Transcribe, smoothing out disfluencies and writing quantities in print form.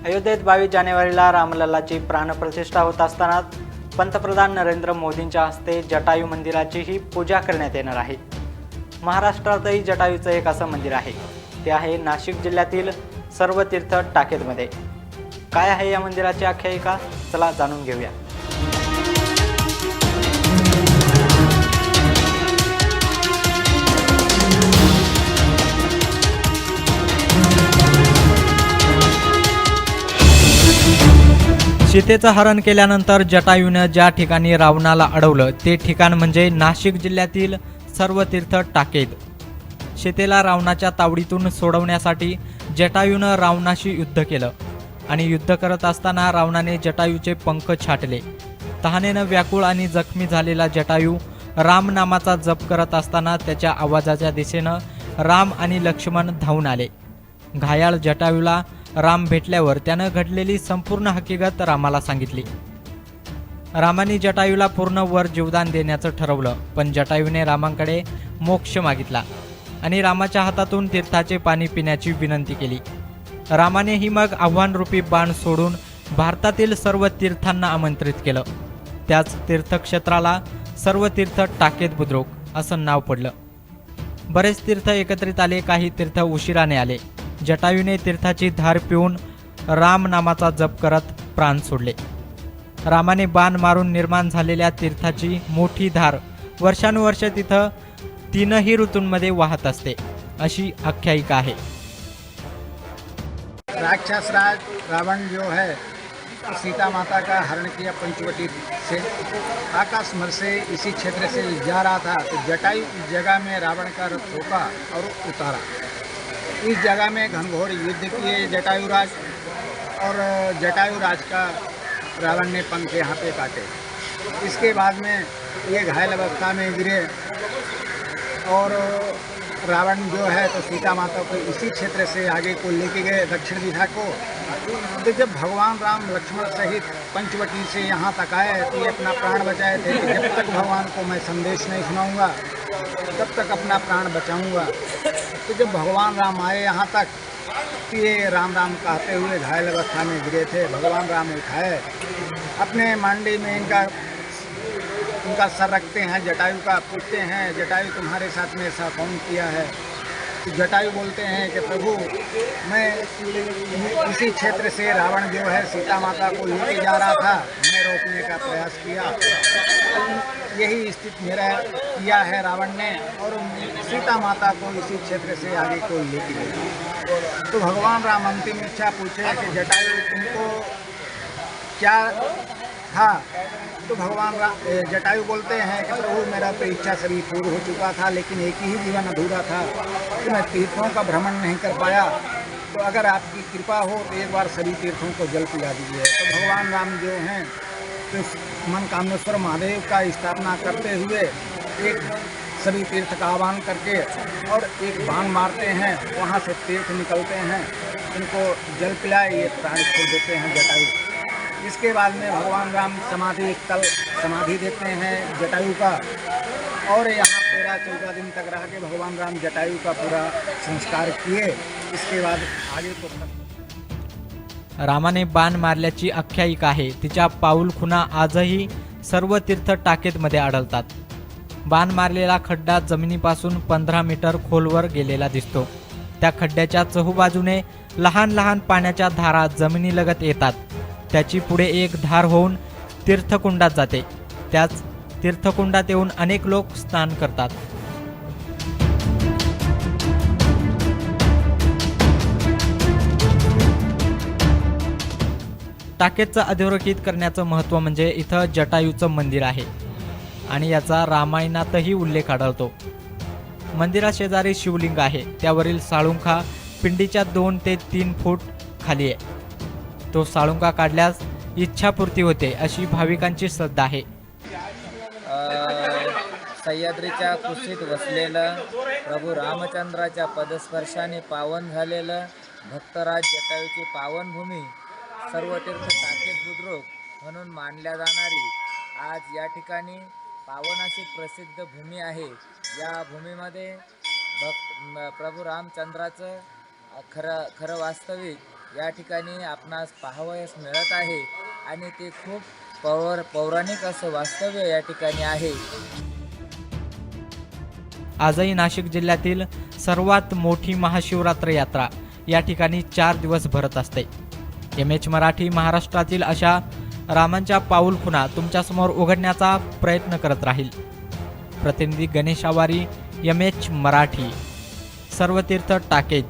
अयोध्येत 22 जानेवारीला रामलल्लाची प्राणप्रतिष्ठा होत असताना पंतप्रधान नरेंद्र मोदींच्या हस्ते जटायू मंदिराचीही पूजा करण्यात येणार आहे। महाराष्ट्रातही जटायूचं एक असं मंदिर आहे, ते आहे नाशिक जिल्ह्यातील सर्वतीर्थ टाकेदमध्ये। काय आहे या मंदिराची आख्यायिका, चला जाणून घेऊया। सीतेचं हरण केल्यानंतर जटायूने ज्या ठिकाणी रावणाला अडवलं ते ठिकाण म्हणजे नाशिक जिल्ह्यातील सर्वतीर्थ टाकेद। सीतेला रावणाच्या तावडीतून सोडवण्यासाठी जटायूने रावणाशी युद्ध केलं आणि युद्ध करत असताना रावणाने जटायूचे पंख छाटले। तहानेनं व्याकुळ आणि जखमी झालेला जटायू राम नामाचा जप करत असताना त्याच्या आवाजाच्या दिशेनं राम आणि लक्ष्मण धावून आले। घायाळ जटायूला राम भेटल्यावर त्यानं घडलेली संपूर्ण हकीकत रामाला सांगितली। रामाने जटायूला पूर्ण वर जीवदान देण्याचं ठरवलं, पण जटायूने रामांकडे मोक्ष मागितला आणि रामाच्या हातातून तीर्थाचे पाणी पिण्याची विनंती केली। रामानेही मग आव्हानरूपी बाण सोडून भारतातील सर्व तीर्थांना आमंत्रित केलं। त्याच तीर्थक्षेत्राला सर्वतीर्थ टाकेद बुद्रुक असं नाव पडलं। बरेच तीर्थ एकत्रित आले, काही तीर्थ उशिराने आले। जटायूने तीर्थाची धार पिऊन राम नामाचा जप करत प्राण सोडले। रामाने बाण मारून निर्माण झालेल्या तीर्थाची मोठी धार वर्षानुवर्ष तिथं तीनही ऋतूंमध्ये वाहत असते, अशी आख्यायिका आहे। राक्षस राज रावण जो है सीता माता का हरण किया पंचवटी से, आकाशमर से इसी क्षेत्र से जा रहा था तो जटायू इस जगह में रावण का रथ रोका और उतारा। इस जगह में घनघोर युद्ध किए जटायु राज, और जटायु राज का रावण ने पंख यहाँ पे काटे। इसके बाद में ये घायल अवस्था में गिरे और रावण जो है तो सीता माता को इसी क्षेत्र से आगे को लेके गए दक्षिण दिशा को। तो जब भगवान राम लक्ष्मण सहित पंचवटी से यहाँ तक आए तो ये अपना प्राण बचाए थे कि जब तक भगवान को मैं संदेश नहीं सुनाऊंगा तब तक अपना प्राण बचाऊंगा। तो जब भगवान राम आए यहाँ तक तो ये राम राम कहते हुए घायल अवस्था में गिरे थे। भगवान राम उठाए, अपने मांडी में इनका सर रखते हैं, जटायु का पूछते हैं, जटायु तुम्हारे साथ में ऐसा कौन किया है? तो जटायु बोलते हैं कि प्रभु मैं इसी क्षेत्र से रावण जो है सीता माता को लेके जा रहा था, मैं रोकने का प्रयास किया, यही स्थिति मेरा किया है रावण ने, और सीता माता को इसी क्षेत्र से आगे को लेके गया। तो भगवान राम अंतिम इच्छा पूछे कि जटायु तुमको क्या था? तो भगवान जटायु बोलते हैं कि प्रभु मेरा तो इच्छा सभी पूर्ण हो चुका था, लेकिन एक ही जीवन अधूरा था कि मैं तीर्थों का भ्रमण नहीं कर पाया। तो अगर आपकी कृपा हो तो एक बार सभी तीर्थों को जल पिला दीजिए। तो भगवान राम जो हैं तो मनकामेश्वर महादेव का स्थापना करते हुए एक सभी तीर्थ का आह्वान करके और एक बाण मारते हैं, वहाँ से तीर्थ निकलते हैं, उनको जल पिलाए ये प्राण छोड़ देते हैं जटायु। इसके बाद में भगवान राम समाधि देते हैं जटायु का, और यहाँ 13-14 दिन तक रह के भगवान राम जटायु का पूरा संस्कार किए। इसके बाद आगे तो रामाने बाण मारल्याची आख्यायिका आहे। तिच्या पाऊल खुणा आजही सर्व तीर्थ टाकेदमध्ये आढळतात। बाण मारलेला खड्डा जमिनीपासून 15 मीटर खोलवर गेलेला दिसतो। त्या खड्ड्याच्या चहूबाजूने लहान लहान पाण्याच्या धारा जमिनीलगत येतात। त्याची पुढे एक धार होऊन तीर्थकुंडात जाते। त्याच तीर्थकुंडात येऊन अनेक लोक स्नान करतात। टाकेदचं अधोरेखित करण्याचं महत्त्व म्हणजे इथं जटायूचं मंदिर आहे आणि याचा रामायणातही उल्लेख आढळतो। मंदिराशेजारी शिवलिंग आहे, त्यावरील साळुंखा पिंडीच्या 2 ते 3 फूट खाली आहे। तो साळुंखा काढल्यास इच्छापूर्ती होते अशी भाविकांची श्रद्धा आहे। सह्याद्रीच्या कुशीत वसलेलं प्रभू रामचंद्राच्या पदस्पर्शाने पावन झालेलं भक्तराज जटायूची पावनभूमी सर्वतीर्थ टाकेद बुद्रुक म्हणून मानल्या जाणारी आज या ठिकाणी पावन अशी प्रसिद्ध भूमी आहे। या भूमीमध्ये प्रभू रामचंद्राचं खरं वास्तविक या ठिकाणी आपणास पाहावयास मिळत आहे आणि ते खूप पौराणिक असं वास्तव्य या ठिकाणी आहे. आजही नाशिक जिल्ह्यातील सर्वात मोठी महाशिवरात्र यात्रा या ठिकाणी 4 दिवस भरत असते. MH मराठी महाराष्ट्रातील अशा रामांच्या पाऊलखुणा तुमच्यासमोर उघडण्याचा प्रयत्न करत राहील. प्रतिनिधी गणेश आवारी, MH मराठी, सर्वतीर्थ टाकेद.